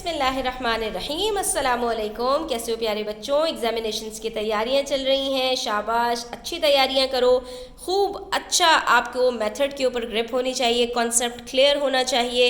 बिस्मिल्लाहिर्रहमानिर्रहीम। अस्सलामुअलैकुम। कैसे हो प्यारे बच्चों? एग्जामिनेशंस की तैयारियां चल रही हैं। शाबाश, अच्छी तैयारियां करो। खूब अच्छा आपको मेथड के ऊपर ग्रिप होनी चाहिए, कॉन्सेप्ट क्लियर होना चाहिए।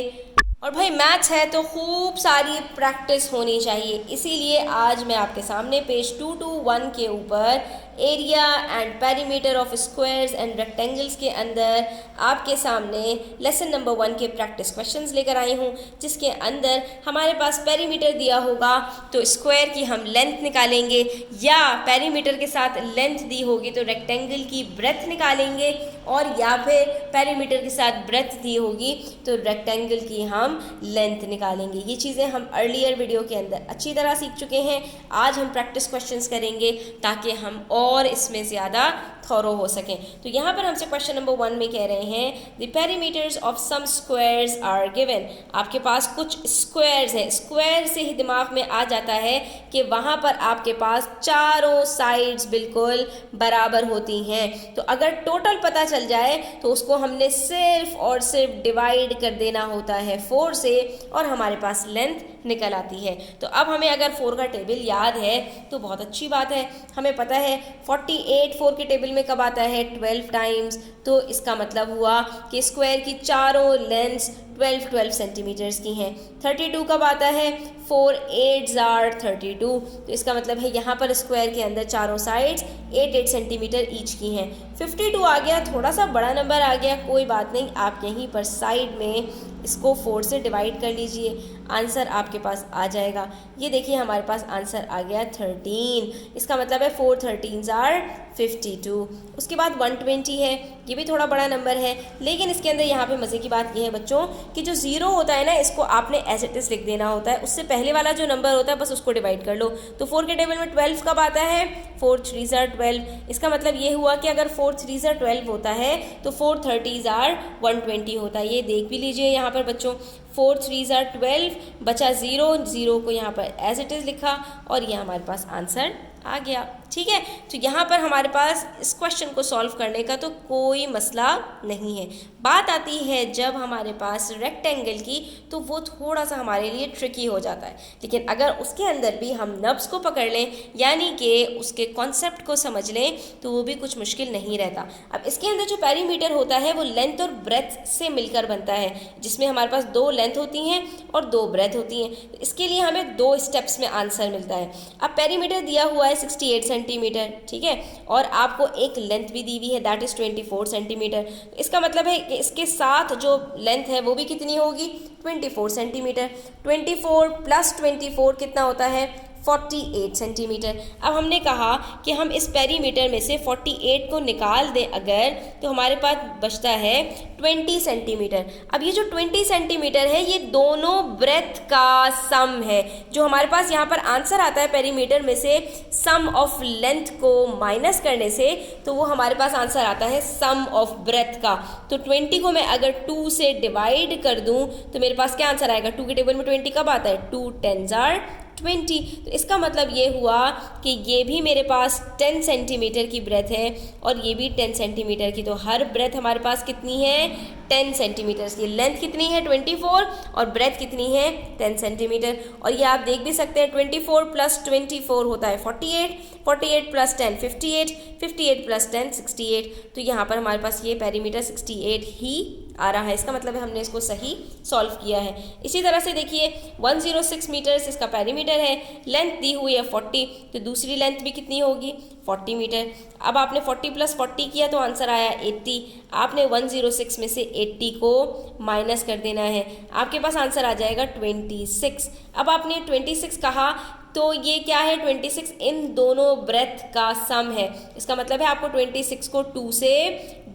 और भाई मैथ्स है तो खूब सारी प्रैक्टिस होनी चाहिए। इसीलिए आज मैं आपके सामने पेज 221 के ऊपर area and perimeter of squares and rectangles के अंदर आपके सामने लेसन नंबर 1 के प्रैक्टिस क्वेश्चंस लेकर आई हूँ, जिसके अंदर हमारे पास पेरीमीटर दिया होगा तो स्क्वायर की हम लेंथ निकालेंगे, या पेरीमीटर के साथ लेंथ दी होगी तो रेक्टेंगल की ब्रेथ निकालेंगे, और या फिर पेरीमीटर के साथ ब्रेथ दी होगी तो रेक्टेंगल की हम लेंथ निकालेंगे। ये चीज़ें हम अर्लियर वीडियो के अंदर अच्छी तरह सीख चुके हैं। आज हम प्रैक्टिस क्वेश्चंस करेंगे ताकि हम और इसमें ज़्यादा थॉरो हो सकें। तो यहाँ पर हमसे क्वेश्चन नंबर 1 में कह रहे हैं the perimeters of some squares are given. आपके पास कुछ स्क्वायर्स हैं। स्क्वायर से ही दिमाग में आ जाता है कि वहाँ पर आपके पास चारों साइड्स बिल्कुल बराबर होती हैं। तो अगर टोटल पता चल जाए तो उसको हमने सिर्फ और सिर्फ डिवाइड कर देना होता है 4 से, और हमारे पास लेंथ निकल आती है। तो अब हमें अगर 4 का टेबल याद है तो बहुत अच्छी बात है। हमें पता है 48 4 के टेबल में कब आता है? 12 टाइम्स। तो इसका मतलब हुआ कि स्क्वायर की चारों लेंथ्स 12 सेंटीमीटर्स की हैं। 32 कब आता है? 4 8s are 32। तो इसका मतलब है यहाँ पर स्क्वायर के अंदर चारों साइड्स 8 सेंटीमीटर ईच की हैं। 52 आ गया, थोड़ा सा बड़ा नंबर आ गया, कोई बात नहीं, आप यहीं पर साइड में इसको 4 से डिवाइड कर लीजिए, आंसर आपके पास आ जाएगा। ये देखिए हमारे पास आंसर आ गया 13। इसका मतलब है 4 13s are 52। उसके बाद 120 है, ये भी थोड़ा बड़ा नंबर है, लेकिन इसके अंदर यहाँ पे मज़े की बात ये है बच्चों कि जो ज़ीरो होता है ना, इसको आपने एज इट इज़ लिख देना होता है। उससे पहले वाला जो नंबर होता है बस उसको डिवाइड कर लो। तो 4 के टेबल में 12 कब आता है? 4 3s are 12। इसका मतलब ये हुआ कि अगर 4 3s are 12 होता है तो 4 30s are 120 होता है। ये देख भी लीजिए यहाँ पर बच्चों, 4 3s are 12, बचा 0 को यहाँ पर एज इट इज़ लिखा, और ये हमारे पास आंसर आ गया। ठीक है, तो यहाँ पर हमारे पास इस क्वेश्चन को सॉल्व करने का तो कोई मसला नहीं है। बात आती है जब हमारे पास रेक्टेंगल की, तो वो थोड़ा सा हमारे लिए ट्रिकी हो जाता है। लेकिन अगर उसके अंदर भी हम नब्स को पकड़ लें, यानी कि उसके कॉन्सेप्ट को समझ लें, तो वो भी कुछ मुश्किल नहीं रहता। अब इसके अंदर जो पेरीमीटर होता है वो लेंथ और ब्रेथ से मिलकर बनता है, जिसमें हमारे पास 2 लेंथ होती हैं और 2 ब्रेथ होती हैं। इसके लिए हमें 2 स्टेप्स में आंसर मिलता है। अब पेरीमीटर दिया हुआ है 68 सेंटीमीटर, ठीक है, और आपको एक लेंथ भी दी हुई है, दैट इज़ 24 सेंटीमीटर। इसका मतलब है कि इसके साथ जो लेंथ है वो भी कितनी होगी? 24 सेंटीमीटर। 24 + 24 कितना होता है? 48 सेंटीमीटर। अब हमने कहा कि हम इस पेरीमीटर में से 48 को निकाल दें अगर, तो हमारे पास बचता है 20 सेंटीमीटर। अब ये जो 20 सेंटीमीटर है ये दोनों ब्रेथ का सम है। जो हमारे पास यहाँ पर आंसर आता है पेरीमीटर में से सम ऑफ लेंथ को माइनस करने से, तो वो हमारे पास आंसर आता है सम ऑफ ब्रेथ का। तो 20 को मैं अगर 2 से डिवाइड कर दूँ तो मेरे पास क्या आंसर आएगा? 2 के टेबल में 20 कब आता है? 2 10s are 20। तो इसका मतलब ये हुआ कि ये भी मेरे पास 10 सेंटीमीटर की ब्रेथ है और ये भी 10 सेंटीमीटर की। तो हर ब्रेथ हमारे पास कितनी है? 10 सेंटीमीटर की। लेंथ कितनी है? 24, और ब्रेथ कितनी है? 10 सेंटीमीटर। और ये आप देख भी सकते हैं 24 + 24 होता है 48, 48 + 10 58, 58 + 10 68। तो यहाँ पर हमारे पास ये पेरीमीटर 68 ही आ रहा है। इसका मतलब है हमने इसको सही सॉल्व किया है। इसी तरह से देखिए 106 मीटर्स इसका पेरीमीटर है, लेंथ दी हुई है 40, तो दूसरी लेंथ भी कितनी होगी? 40 मीटर। अब आपने 40 + 40 किया तो आंसर आया 80। आपने 106 में से 80 को माइनस कर देना है, आपके पास आंसर आ जाएगा 26। अब आपने 26 कहा तो ये क्या है? 26 इन दोनों ब्रेथ का सम है। इसका मतलब है आपको 26 को 2 से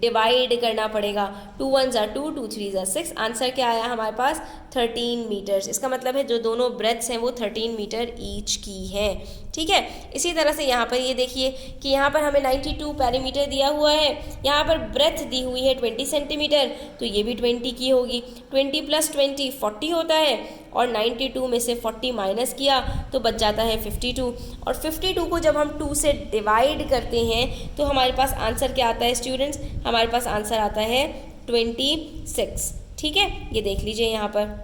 डिवाइड करना पड़ेगा। 2 1s are 2, 2 3s are 6। Answer क्या आया हमारे पास? 13 मीटर्स। इसका मतलब है जो दोनों ब्रेथ्स हैं वो 13 मीटर ईच की हैं। ठीक है, इसी तरह से यहाँ पर ये देखिए कि यहाँ पर हमें 92 पेरीमीटर दिया हुआ है, यहाँ पर ब्रेथ दी हुई है 20 सेंटीमीटर, तो ये भी 20 की होगी। 20 + 20 40 होता है, और 92 में से 40 माइनस किया तो बच जाता है 52। और 52 को जब हम 2 से डिवाइड करते हैं तो हमारे पास आंसर क्या आता है स्टूडेंट्स? हमारे पास आंसर आता है 26। ठीक है, ये देख लीजिए यहाँ पर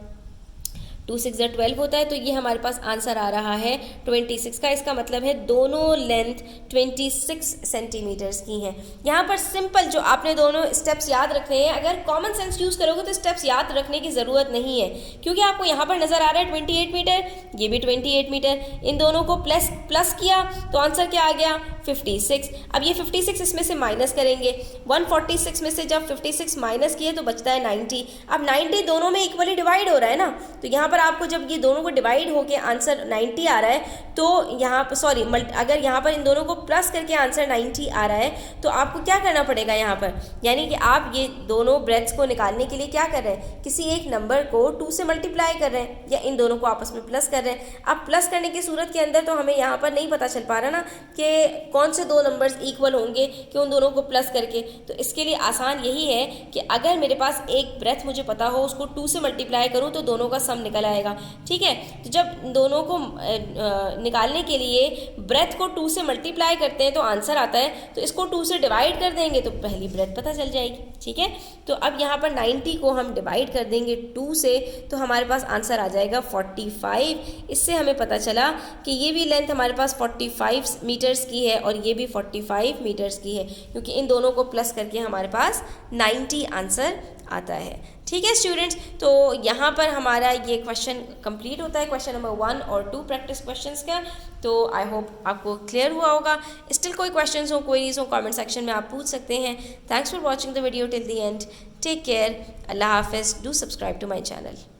2 6 12 होता है, तो ये हमारे पास आंसर आ रहा है 26 का। इसका मतलब है दोनों लेंथ 26 सेंटीमीटर्स की हैं। यहाँ पर सिंपल जो आपने दोनों स्टेप्स याद रखने हैं, अगर कॉमन सेंस यूज़ करोगे तो स्टेप्स याद रखने की ज़रूरत नहीं है, क्योंकि आपको यहाँ पर नज़र आ रहा है 28 मीटर, ये भी 28 मीटर, इन दोनों को प्लस किया तो आंसर क्या आ गया 56। अब ये 56 इसमें से माइनस करेंगे, 146 में से जब 56 माइनस किए तो बचता है 90। अब 90 दोनों में इक्वली डिवाइड हो रहा है ना, तो यहाँ पर आपको जब ये दोनों को डिवाइड होके आंसर 90 आ रहा है, तो यहाँ पर सॉरी अगर यहाँ पर इन दोनों को प्लस करके आंसर 90 आ रहा है तो आपको क्या करना पड़ेगा यहाँ पर, यानी कि आप ये दोनों ब्रेथ्स को निकालने के लिए क्या कर रहे हैं, किसी एक नंबर को 2 से मल्टीप्लाई कर रहे हैं या इन दोनों को आपस में प्लस कर रहे हैं। अब प्लस करने की सूरत के अंदर तो हमें यहाँ पर नहीं पता चल पा रहा ना कि कौन से दो नंबर्स इक्वल होंगे कि उन दोनों को प्लस करके, तो इसके लिए आसान यही है कि अगर मेरे पास एक ब्रेथ मुझे पता हो, उसको 2 से मल्टीप्लाई करूँ तो दोनों का सम निकल आएगा। ठीक है, तो जब दोनों को निकालने के लिए ब्रेथ को 2 से मल्टीप्लाई करते हैं तो आंसर आता है, तो इसको 2 से डिवाइड कर देंगे तो पहली ब्रेथ पता चल जाएगी। ठीक है, तो अब यहाँ पर 90 को हम डिवाइड कर देंगे 2 से, तो हमारे पास आंसर आ जाएगा 45। इससे हमें पता चला कि ये भी लेंथ हमारे पास 45 मीटर्स की है और ये भी 45 मीटर्स की है, क्योंकि इन दोनों को प्लस करके हमारे पास 90 आंसर आता है। ठीक है स्टूडेंट्स, तो यहाँ पर हमारा ये क्वेश्चन कंप्लीट होता है, क्वेश्चन नंबर 1 और 2 प्रैक्टिस क्वेश्चंस का। तो आई होप आपको क्लियर हुआ होगा। स्टिल कोई क्वेश्चंस हो, क्वेरीज हो, कमेंट सेक्शन में आप पूछ सकते हैं। Thanks for watching the video till the end. Take care, अल्लाह हाफिज़, do subscribe to my channel.